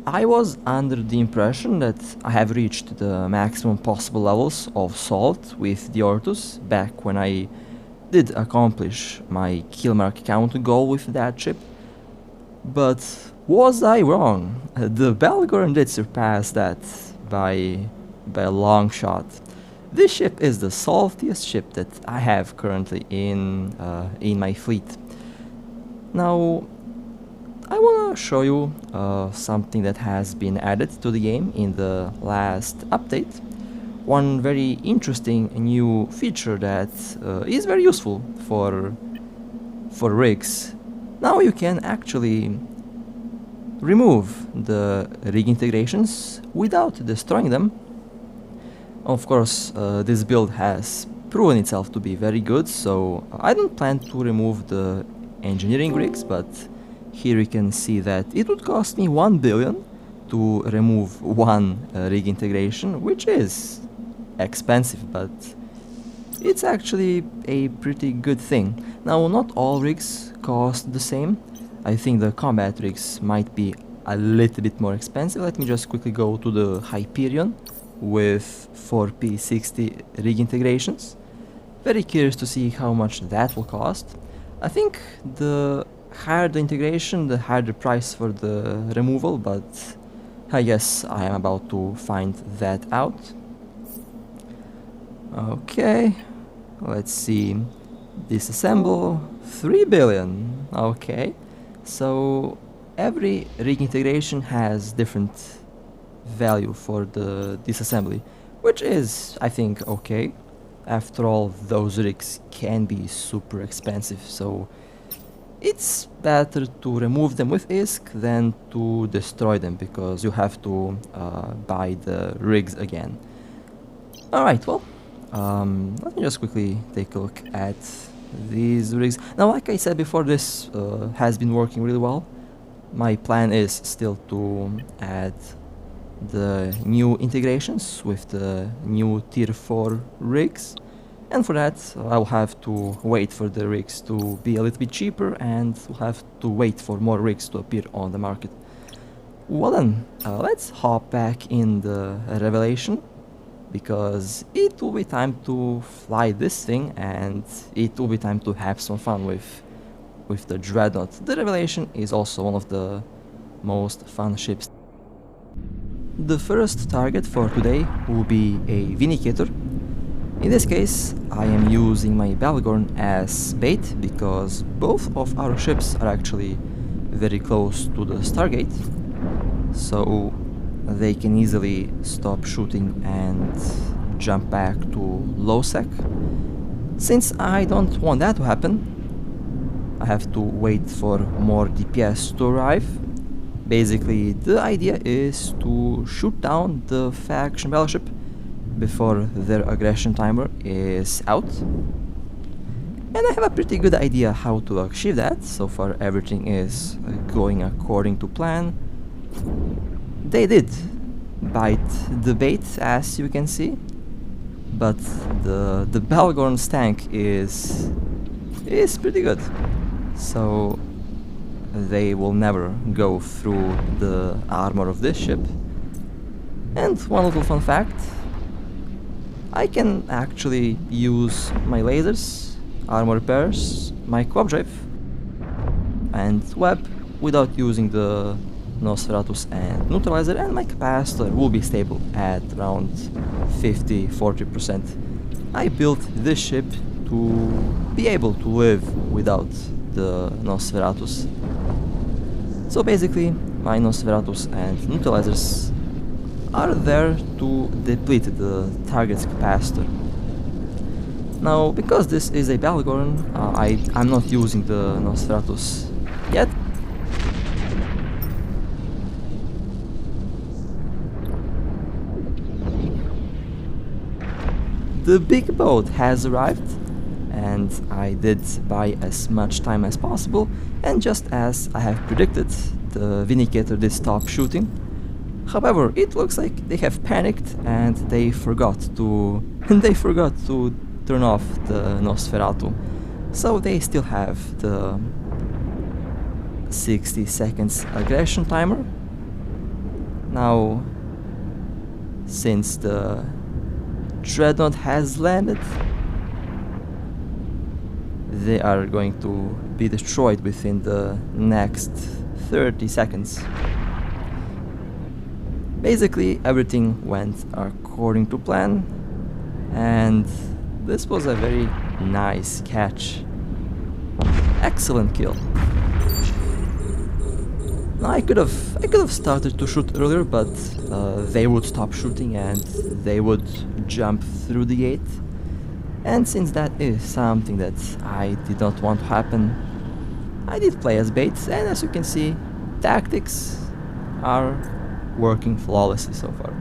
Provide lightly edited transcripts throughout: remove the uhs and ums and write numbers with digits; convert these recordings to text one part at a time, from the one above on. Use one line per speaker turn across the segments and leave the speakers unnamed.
I was under the impression that I have reached the maximum possible levels of salt with the Ortus back when I did accomplish my Killmark count goal with that ship. But was I wrong? The Belgorn did surpass that by a long shot. This ship is the saltiest ship that I have currently in my fleet. Now, I wanna show you something that has been added to the game in the last update. One very interesting new feature that is very useful for rigs. Now you can actually remove the rig integrations without destroying them. Of course, this build has proven itself to be very good, so I don't plan to remove the engineering rigs, but here you can see that it would cost me 1 billion to remove one rig integration, which is expensive, but it's actually a pretty good thing. Now, not all rigs cost the same. I think the combat rigs might be a little bit more expensive. Let me just quickly go to the Hyperion with 4P60 rig integrations. Very curious to see how much that will cost. I think the higher the integration, the higher the price for the removal, but I guess I am about to find that out. Okay, let's see. Disassemble 3 billion. Okay, so every rig integration has different value for the disassembly, which is, I think, okay. After all, those rigs can be super expensive, so it's better to remove them with ISK than to destroy them, because you have to buy the rigs again. Alright, well, let me just quickly take a look at these rigs. Now, like I said before, this has been working really well. My plan is still to add the new integrations with the new tier 4 rigs, and for that I'll have to wait for the rigs to be a little bit cheaper, and we'll have to wait for more rigs to appear on the market. Well then, let's hop back in the Revelation, because it will be time to fly this thing, and it will be time to have some fun with the Dreadnought. The Revelation is also one of the most fun ships. The first target for today will be a vindicator. In this case, I am using my Belgorn as bait, because both of our ships are actually very close to the Stargate, so they can easily stop shooting and jump back to low sec. Since I don't want that to happen, I have to wait for more DPS to arrive. Basically, the idea is to shoot down the faction battleship before their aggression timer is out. And I have a pretty good idea how to achieve that. So far everything is going according to plan. They did bite the bait, as you can see, but the Belgorn's tank is pretty good. So they will never go through the armor of this ship. And one little fun fact, I can actually use my lasers, armor repairs, my co-op drive and web without using the Nosferatus and neutralizer, and my capacitor will be stable at around 50–40%. I built this ship to be able to live without the Nosferatus. So basically, my Nosferatus and neutralizers are there to deplete the target's capacitor. Now, because this is a Belgorn, I'm not using the Nosferatus yet. The big boat has arrived, and I did buy as much time as possible, and just as I have predicted, the Vindicator did stop shooting. However, it looks like they have panicked and they forgot to turn off the Nosferatu. So they still have the 60 seconds aggression timer. Now, since the Dreadnought has landed, they are going to be destroyed within the next 30 seconds. Basically, everything went according to plan, and this was a very nice catch. Excellent kill. Now, I could have started to shoot earlier, but they would stop shooting and they would jump through the gate. And since that is something that I did not want to happen, I did play as bait, and as you can see, tactics are working flawlessly so far.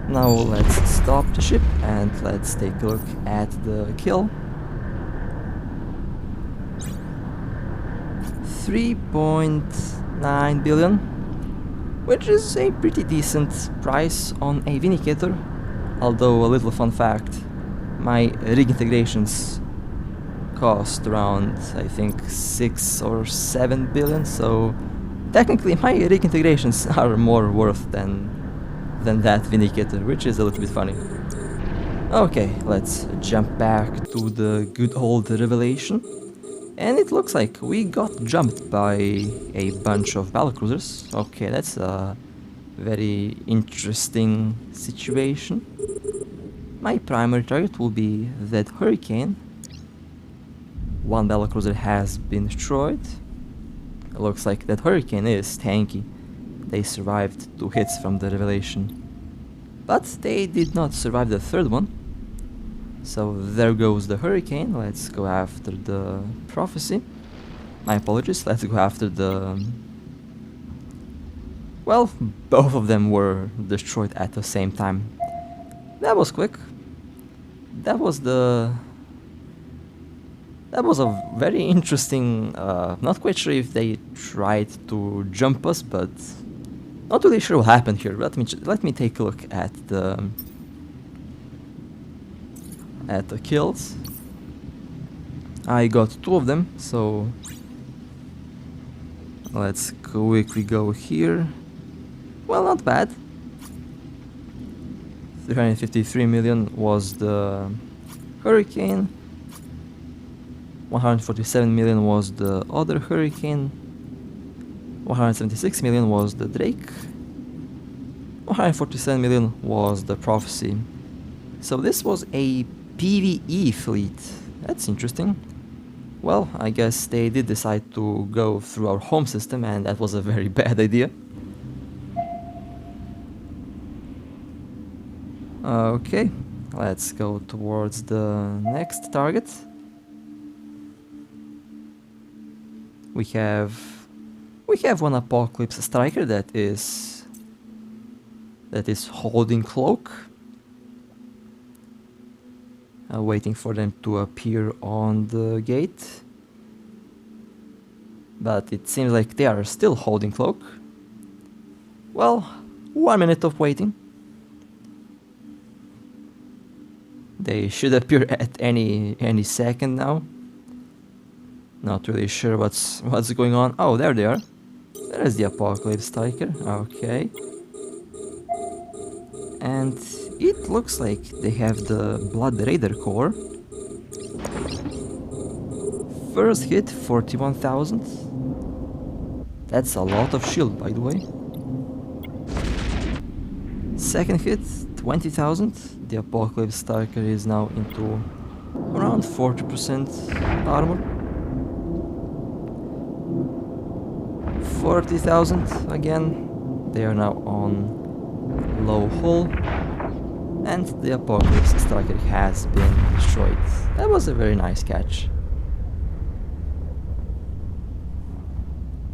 Now let's stop the ship and let's take a look at the kill. 3.9 billion, which is a pretty decent price on a vindicator, although a little fun fact, my rig integrations cost around, I think, 6 or 7 billion, so technically my rig integrations are more worth than that vindicator, which is a little bit funny. Okay, let's jump back to the good old revelation. And it looks like we got jumped by a bunch of battlecruisers. Okay, that's a very interesting situation. My primary target will be that Hurricane. One battlecruiser has been destroyed. It looks like that Hurricane is tanky. They survived 2 hits from the revelation. But they did not survive the third one. So there goes the Hurricane. Let's go after the Prophecy. My apologies, let's go after the... Well, both of them were destroyed at the same time. That was quick. That was a very interesting... not quite sure if they tried to jump us, but... Not really sure what happened here. Let me take a look at the kills. I got 2 of them, so let's quickly go here. Well, not bad. 353 million was the Hurricane. 147 million was the other Hurricane. 176 million was the Drake. 147 million was the Prophecy. So this was a PvE fleet. That's interesting. Well, I guess they did decide to go through our home system, and that was a very bad idea. Okay, let's go towards the next target. We have one Apocalypse Striker that is holding cloak, waiting for them to appear on the gate. But it seems like they are still holding cloak. Well, 1 minute of waiting. They should appear at any second now. Not really sure what's going on. Oh, there they are. There's the Apocalypse Striker. Okay. And it looks like they have the Blood Raider core. First hit, 41,000. That's a lot of shield, by the way. Second hit, 20,000. The Apocalypse Striker is now into around 40% armor. 40,000 again. They are now on low hull, and the Apocalypse Striker has been destroyed. That was a very nice catch.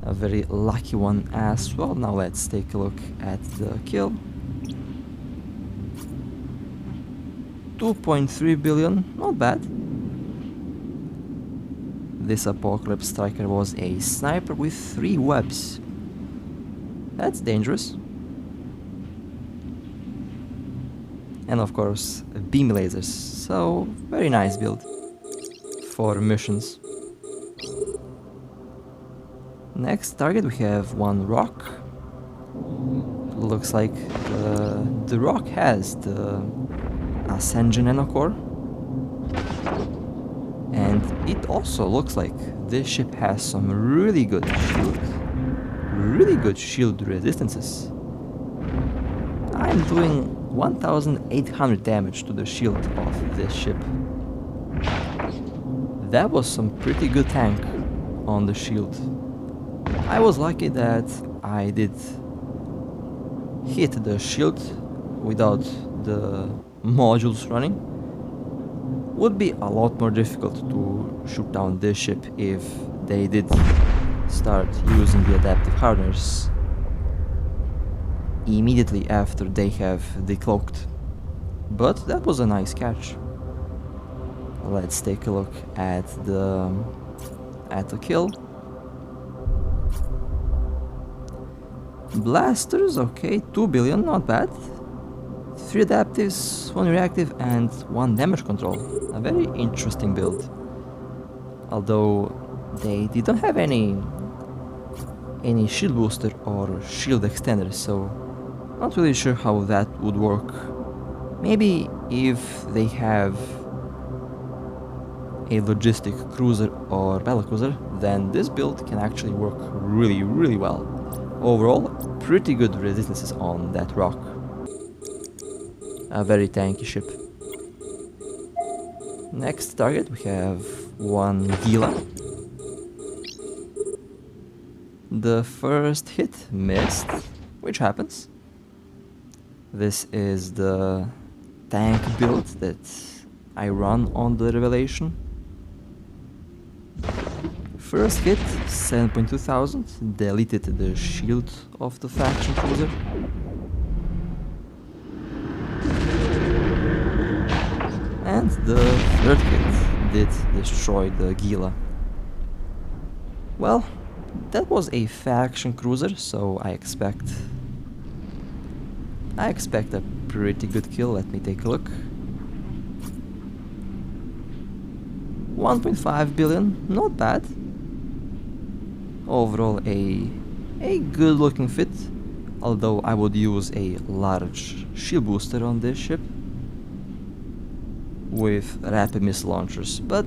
A very lucky one as well. Now let's take a look at the kill. 2.3 billion, not bad. This Apocalypse Striker was a sniper with 3 webs. That's dangerous. And of course, beam lasers. So, very nice build for missions. Next target we have one rock. looks like the rock has the Ascension Nanocore. And it also looks like this ship has some really good shield resistances. I'm doing 1800 damage to the shield of this ship. That was some pretty good tank on the shield. I was lucky that I did hit the shield without the modules running. Would be a lot more difficult to shoot down this ship if they did start using the adaptive hardeners immediately after they have decloaked. But that was a nice catch. Let's take a look at the kill. Blasters, okay, 2 billion, not bad. 3 adaptives, 1 reactive and 1 damage control. A very interesting build. Although they didn't have any shield booster or shield extender, so not really sure how that would work. Maybe if they have a logistic cruiser or battlecruiser, then this build can actually work really well. Overall, pretty good resistances on that rock. A very tanky ship. Next target we have one Gila. The first hit missed, which happens. This is the tank build that I run on the Revelation. First hit, 7,200, deleted the shield of the faction cruiser. And the third hit did destroy the Gila. Well, that was a faction cruiser, so I expect a pretty good kill. Let me take a look. 1.5 billion, not bad. Overall a good looking fit, although I would use a large shield booster on this ship with rapid missile launchers, but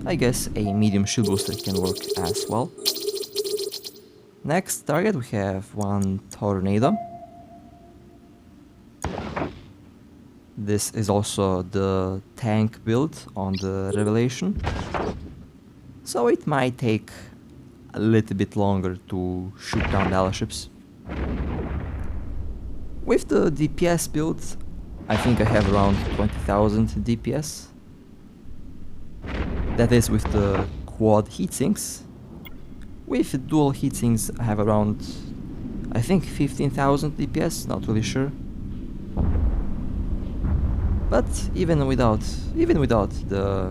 I guess a medium shield booster can work as well. Next target we have one Tornado. This is also the tank build on the Revelation, so it might take a little bit longer to shoot down battleships. With the DPS build, I think I have around 20,000 DPS. That is with the quad heatsinks. With dual heatsinks I have around, I think, 15,000 DPS, not really sure. But even without the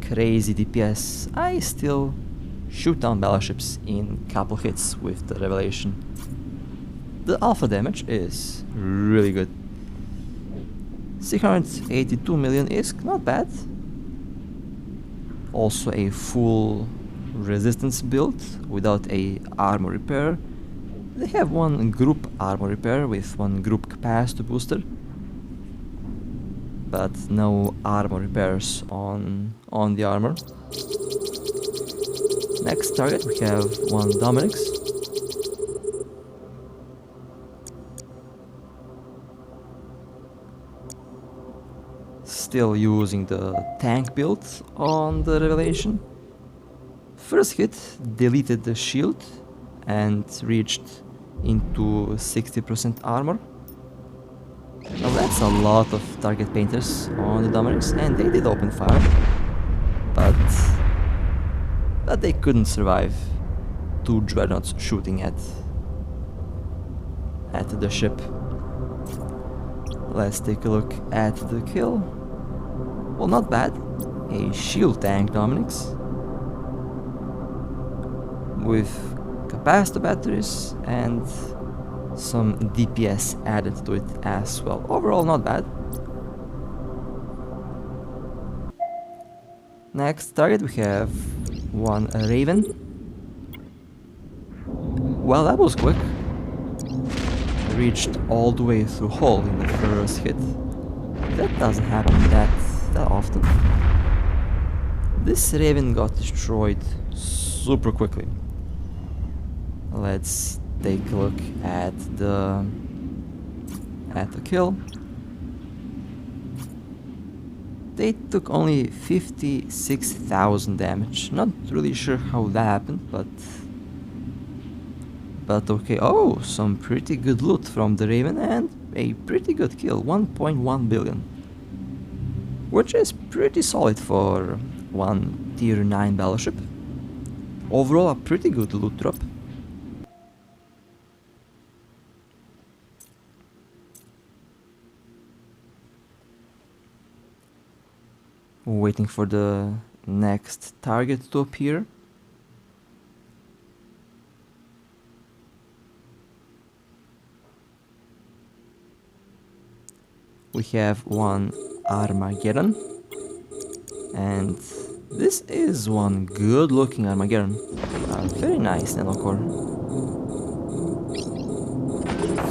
crazy DPS, I still shoot down battleships in couple hits with the Revelation. The alpha damage is really good. 682 million is not bad. Also a full resistance build without a armor repair. They have one group armor repair with one group capacitor booster, but no armor repairs on the armor. Next target we have one Dominix. Still using the tank build on the Revelation. First hit deleted the shield and reached into 60% armor. Now that's a lot of target painters on the Dominix, and they did open fire, but they couldn't survive 2 Dreadnoughts shooting at the ship. Let's take a look at the kill. Well, not bad. A shield tank Dominix with capacitor batteries and some DPS added to it as well. Overall, not bad. Next target we have one Raven. Well, that was quick. reached all the way through hull in the first hit. That doesn't happen that often. This Raven got destroyed super quickly. Let's take a look at the kill. They took only 56,000 damage. Not really sure how that happened, but okay. Oh, some pretty good loot from the Raven and a pretty good kill, 1.1 billion. Which is pretty solid for one tier 9 battleship. Overall a pretty good loot drop. Waiting for the next target to appear. We have one Armageddon, and this is one good looking Armageddon. Very nice nanocore.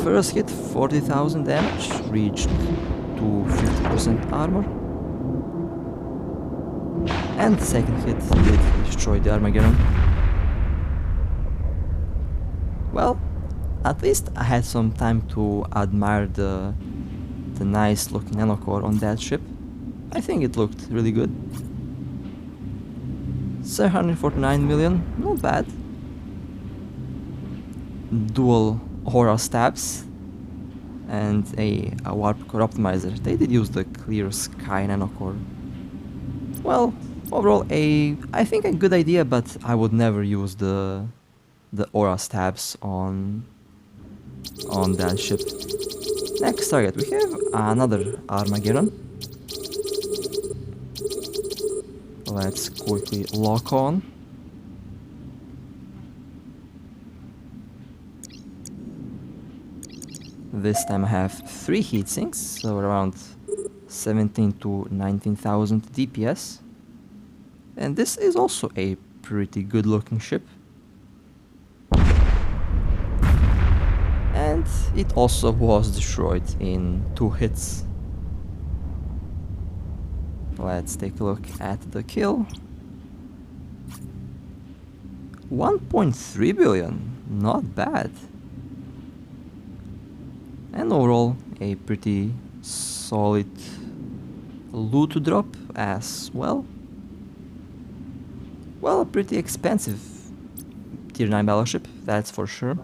First hit 40,000 damage, reached to 50% armor. And second hit did destroy the Armageddon. Well, at least I had some time to admire the nice looking nanocore on that ship. I think it looked really good. 749 million, not bad. Dual aura stabs and a warp core optimizer. They did use the clear sky nanocore. Well, overall I think a good idea, but I would never use the aura stabs on that ship. Next target, we have another Armageddon. Let's quickly lock on. This time I have 3 heat sinks, so around 17 to 19,000 DPS. And this is also a pretty good looking ship. And it also was destroyed in 2 hits. Let's take a look at the kill. 1.3 billion, not bad. And overall a pretty solid loot drop as well. Well, a pretty expensive tier 9 battleship, that's for sure.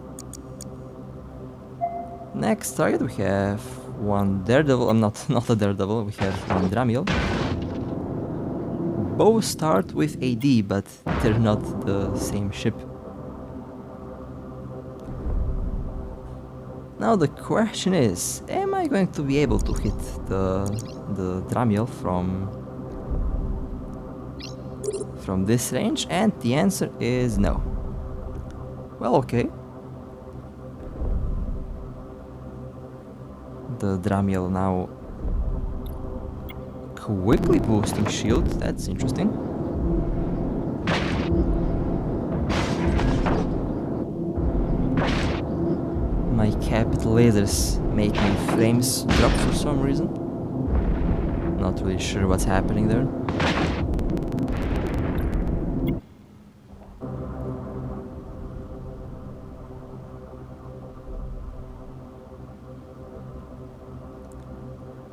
Next target we have one Daredevil, not a Daredevil, we have one Dramiel. Both start with AD, but they're not the same ship. Now the question is, am I going to be able to hit the Dramiel from this range? And the answer is no. Well, okay. The Dramiel now quickly boosting shield, that's interesting. My capital lasers make my frames drop for some reason. Not really sure what's happening there.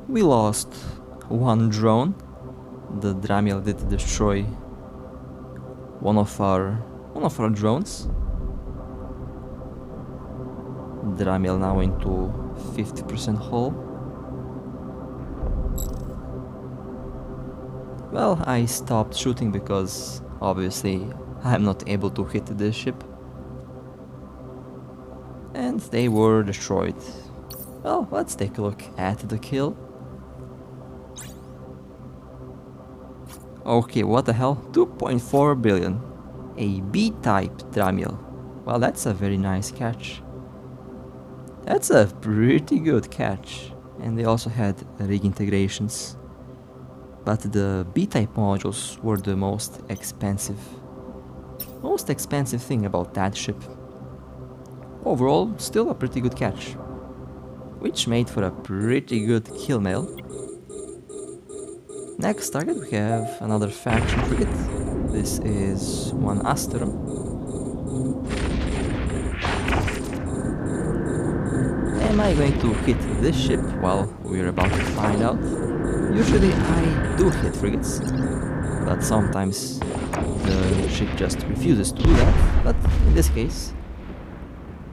We lost one drone. The Dramiel did destroy one of our drones. Dramiel now into 50% hull. Well, I stopped shooting because obviously I'm not able to hit this ship. And they were destroyed. Well, let's take a look at the kill. Okay, what the hell? 2.4 billion. A B-type Dramiel. Well, that's a very nice catch. That's a pretty good catch. And they also had rig integrations. But the B-type modules were the most expensive thing about that ship. Overall, still a pretty good catch. which made for a pretty good kill mail. Next target we have another faction frigate. This is one Astro. Am I going to hit this ship? Well, we're about to find out. Usually I do hit frigates, but sometimes the ship just refuses to do that, but in this case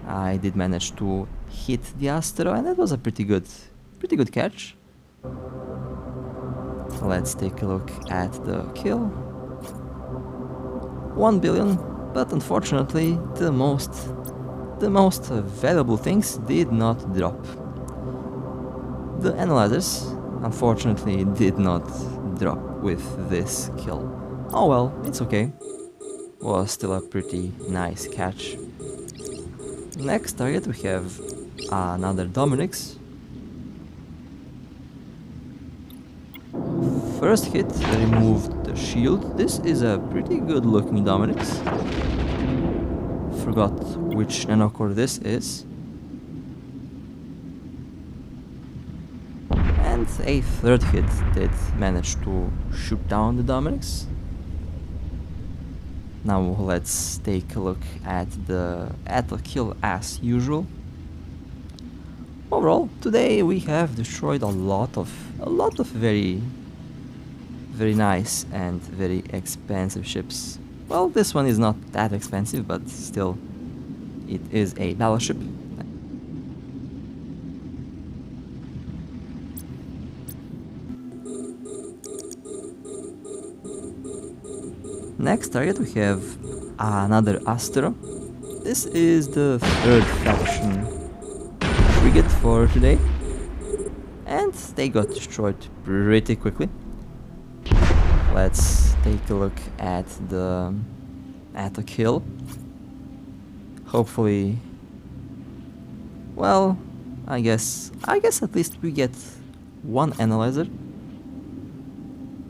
I did manage to hit the Astro, and that was a pretty good catch. Let's take a look at the kill. 1 billion, but unfortunately the most valuable things did not drop. The analyzers unfortunately did not drop with this kill. Oh well, it's okay. Was still a pretty nice catch. Next target we have another Dominix. First hit removed the shield. This is a pretty good looking Dominix. Forgot which nanocore this is. And a third hit did manage to shoot down the Dominix. Now let's take a look at the kill as usual. Overall, today we have destroyed a lot of very nice and very expensive ships. Well, this one is not that expensive, but still, it is a battleship. Next target we have another Astro. This is the third faction frigate for today, and they got destroyed pretty quickly. Let's take a look at the kill. Hopefully, well, I guess at least we get one analyzer,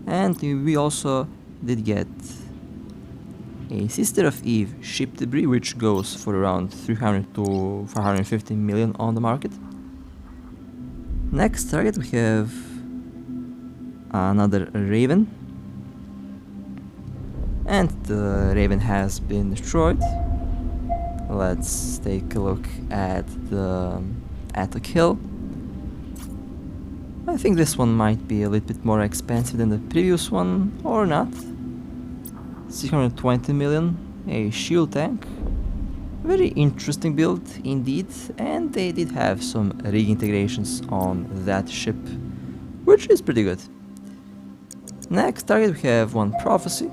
and we also did get a Sister of Eve ship debris, which goes for around 300 to 450 million on the market. Next target we have another Raven, and the Raven has been destroyed. Let's take a look at the kill. I think this one might be a little bit more expensive than the previous one, or not. 620 million, a shield tank. Very interesting build indeed, and they did have some rig integrations on that ship, which is pretty good. Next target we have one Prophecy.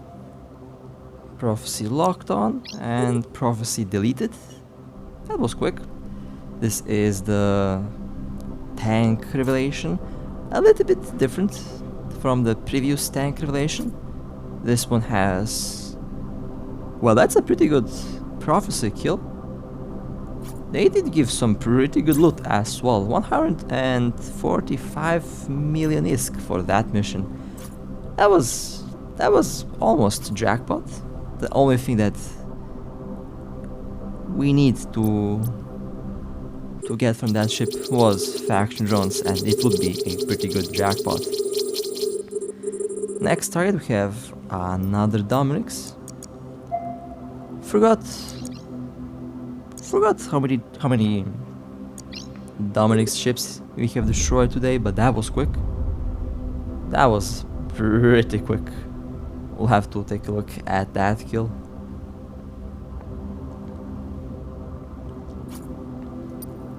Prophecy locked on and Prophecy deleted. That was quick. This is the tank revelation, a little bit different from the previous tank revelation. This one has, well, that's a pretty good Prophecy kill. They did give some pretty good loot as well. 145 million ISK for that mission. That was almost jackpot. The only thing that we need to get from that ship was faction drones, and it would be a pretty good jackpot. Next target we have another Dominix. Forgot how many Dominix ships we have destroyed today, but that was quick. That was pretty quick. We'll have to take a look at that kill.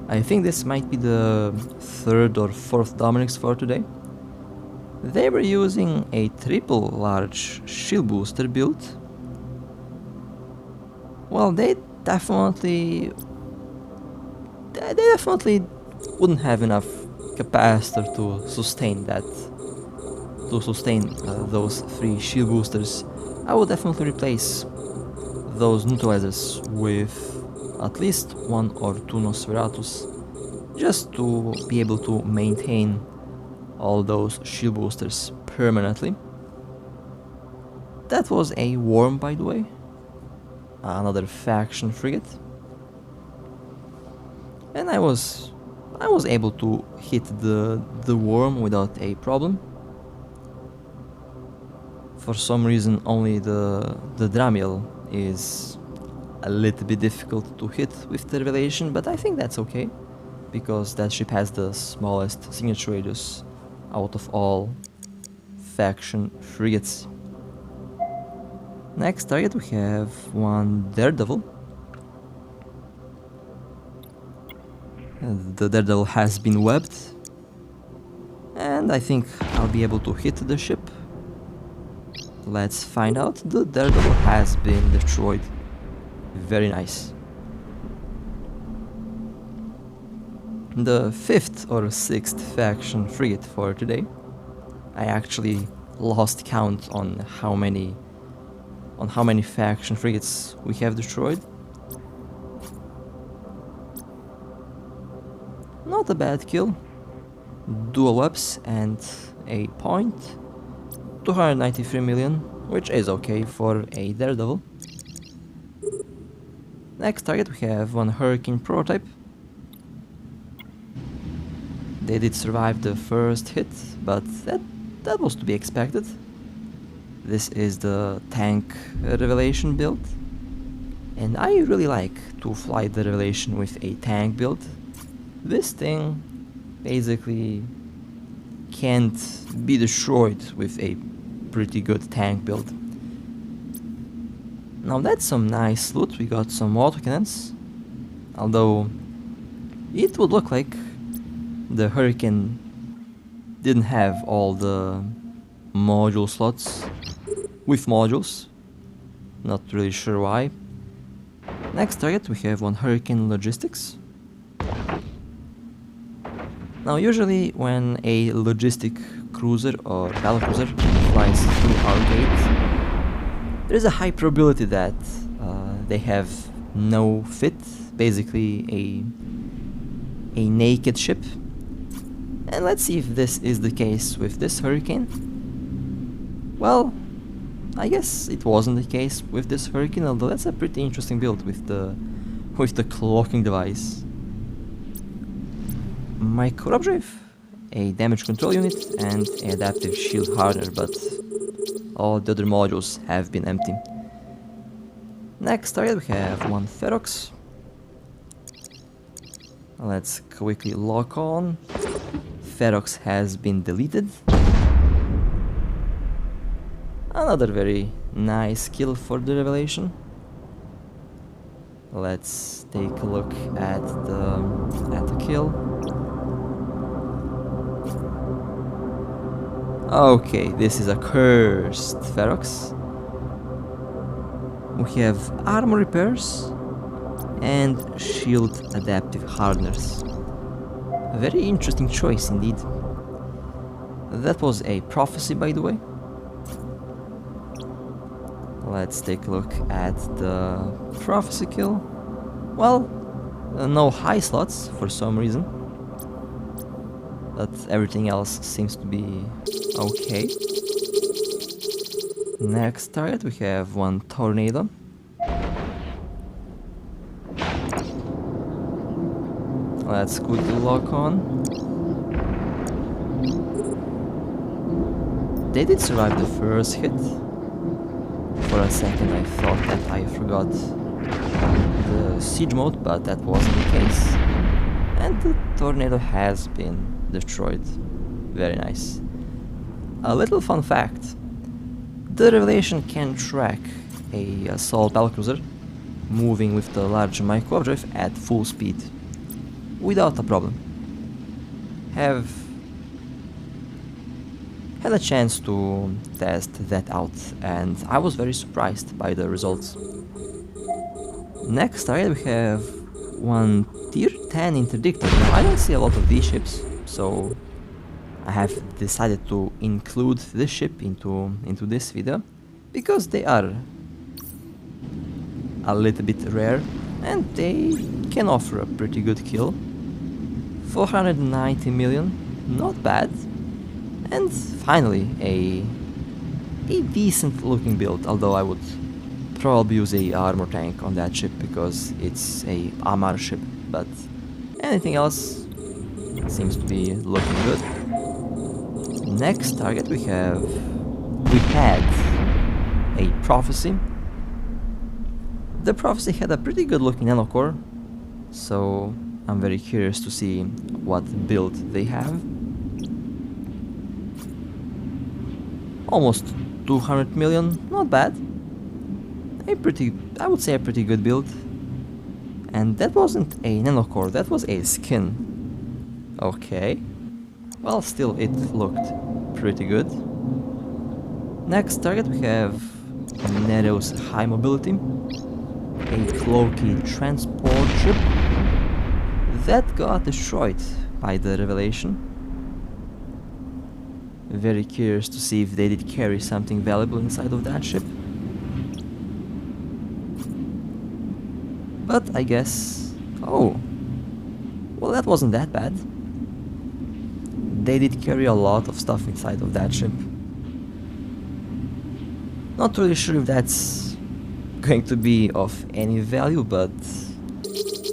I think this might be the third or fourth Dominix for today. They were using a triple large shield booster build. Well, they definitely wouldn't have enough capacitor to sustain that. Those 3 shield boosters. I would definitely replace those neutralizers with at least 1 or 2 Nosferatus, just to be able to maintain all those shield boosters permanently. That was a worm, by the way. Another faction frigate. And I was I was able to hit the worm without a problem. For some reason only the Dramiel is a little bit difficult to hit with the revelation, but I think that's okay, because that ship has the smallest signature radius out of all faction frigates. Next target we have one Daredevil. The Daredevil has been webbed, and I think I'll be able to hit the ship. Let's find out. The Daredevil has been destroyed. Very nice. The 5th or 6th faction frigate for today. I actually lost count on how many faction frigates we have destroyed. Not a bad kill. Dual webs and a point. 293 million, which is okay for a Daredevil. Next target we have one Hurricane prototype. They did survive the first hit, but that was to be expected. This is the tank Revelation build, and I really like to fly the Revelation with a tank build. This thing basically can't be destroyed with a pretty good tank build. Now that's some nice loot. We got some autocannons, although it would look like the Hurricane didn't have all the module slots with modules. Not really sure why. Next target we have one Hurricane Logistics. Now usually when a logistic cruiser or battlecruiser flies through our gate, there is a high probability that they have no fit, basically a naked ship. And let's see if this is the case with this Hurricane. Well, I guess it wasn't the case with this Hurricane, although that's a pretty interesting build with the cloaking device. Micro-Drive, a damage control unit, and an adaptive shield hardener, but all the other modules have been empty. Next target we have one Ferox. Let's quickly lock on. Ferox has been deleted. Another very nice kill for the Revelation. Let's take a look at the kill. Okay, this is a cursed Ferox. We have armor repairs and shield adaptive hardeners. A very interesting choice indeed. That was a prophecy, by the way. Let's take a look at the prophecy kill. Well, no high slots for some reason, but everything else seems to be okay. Next target we have one Tornado. Let's quickly lock on. They did survive the first hit. For a second I thought that I forgot the siege mode, but that wasn't the case. And the Tornado has been destroyed. Very nice. A little fun fact. The Revelation can track a assault battlecruiser moving with the large micro-drive at full speed without a problem. Have had a chance to test that out, and I was very surprised by the results. Next target we have one tier 10 interdictor. Now I don't see a lot of these ships, so I have decided to include this ship into this video because they are a little bit rare and they can offer a pretty good kill. 490 million, not bad. And finally a decent looking build, although I would probably use a armor tank on that ship because it's a Amar ship, but anything else Seems to be looking good. Next target we had a prophecy. The prophecy had a pretty good looking nanocore, so I'm very curious to see what build they have. Almost 200 million, not bad. I would say a pretty good build. And that wasn't a nanocore, that was a skin. Okay. Well, still it looked pretty good. Next target we have Nero's high mobility, a cloaky transport ship that got destroyed by the revelation. Very curious to see if they did carry something valuable inside of that ship. But I guess... oh, well, that wasn't that bad. They did carry a lot of stuff inside of that ship. Not really sure if that's going to be of any value, but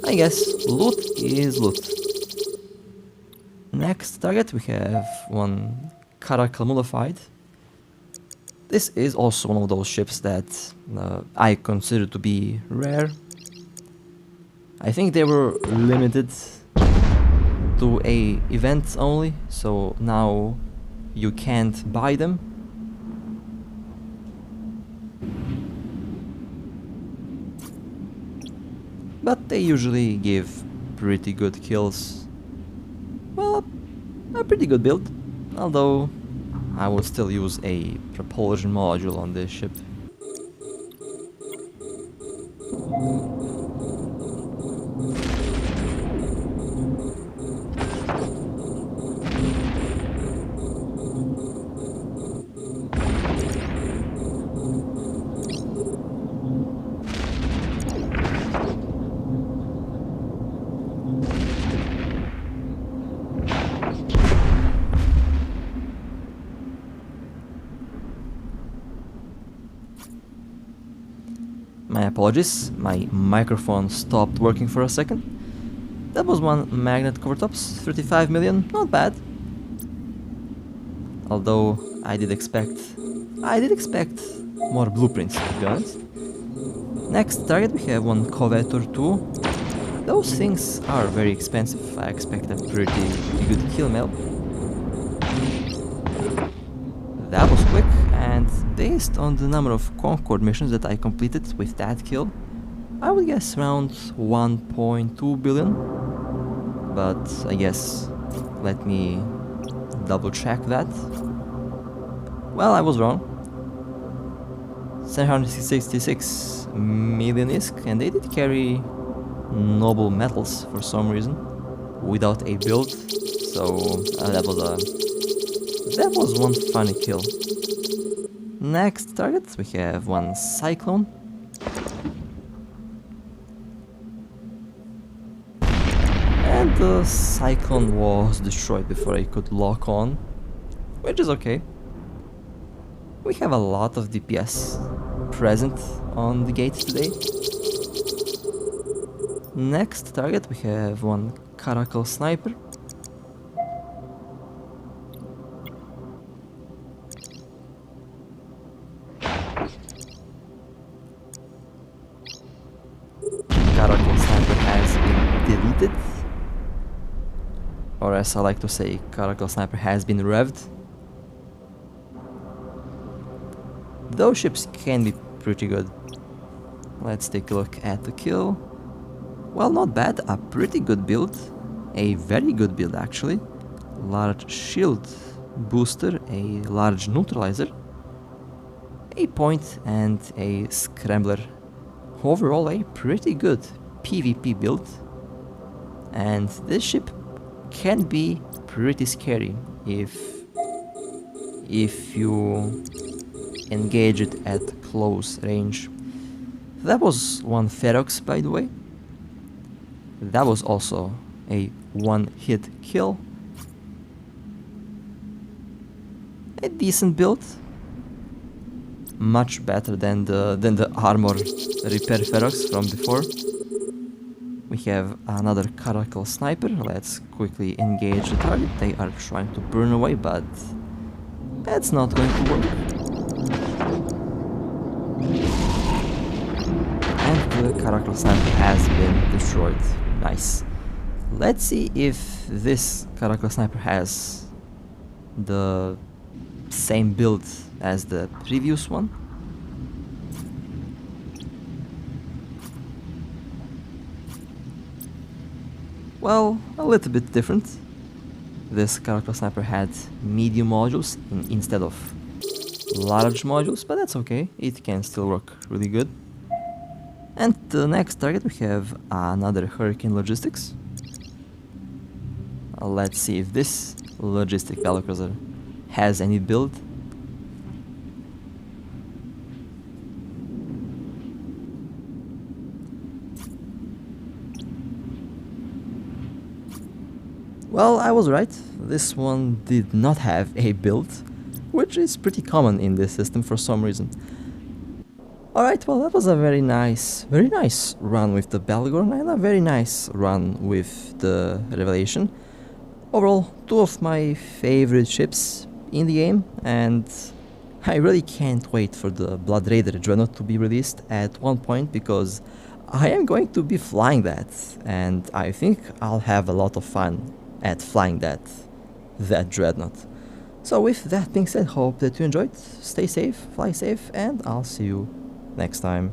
I guess loot is loot. Next target we have one Caracal Modified. This is also one of those ships that I consider to be rare. I think they were limited to a event only, so now you can't buy them. But they usually give pretty good kills. Well, a pretty good build, although I would still use a propulsion module on this ship. My apologies, my microphone stopped working for a second. That was one magnet cover tops, 35 million, not bad. Although I did expect more blueprints, to be honest. Next target we have one Covetor 2. Those things are very expensive. I expect a pretty good kill mail. That was quick, and based on the number of Concord missions that I completed with that kill, I would guess around 1.2 billion. But I guess, let me double check that. Well, I was wrong. 766 million ISK, and they did carry noble metals for some reason, without a build, so that was one funny kill. Next target we have one Cyclone. And the Cyclone was destroyed before I could lock on, which is okay. We have a lot of DPS present on the gate today. Next target we have one Caracal Sniper. Caracal Sniper has been deleted. Or as I like to say, Caracal Sniper has been revved. Those ships can be pretty good. Let's take a look at the kill. Well, not bad, a pretty good build. A very good build actually. Large shield booster, a large neutralizer, a point and a scrambler. Overall a pretty good PvP build. And this ship can be pretty scary if you engage it at close range. That was one Ferox, by the way. That was also a one-hit kill. A decent build. Much better than the armor repair Ferox from before. We have another Caracal sniper. Let's quickly engage the target. They are trying to burn away, but that's not going to work. And the Caracal sniper has been destroyed. Nice. Let's see if this Caracal sniper has the same build as the previous one. Well, a little bit different. This Caracal sniper had medium modules instead of large modules, but that's okay, it can still work really good. And the next target we have another Hurricane Logistics. Let's see if this logistic battlecruiser has any build. Well, I was right, this one did not have a build, which is pretty common in this system for some reason. Alright, well that was a very nice run with the Battlegorn and a very nice run with the Revelation. Overall, two of my favorite ships in the game, and I really can't wait for the Blood Raider Dreadnought to be released at one point, because I am going to be flying that, and I think I'll have a lot of fun at flying that Dreadnought. So with that being said, hope that you enjoyed, stay safe, fly safe, and I'll see you next time.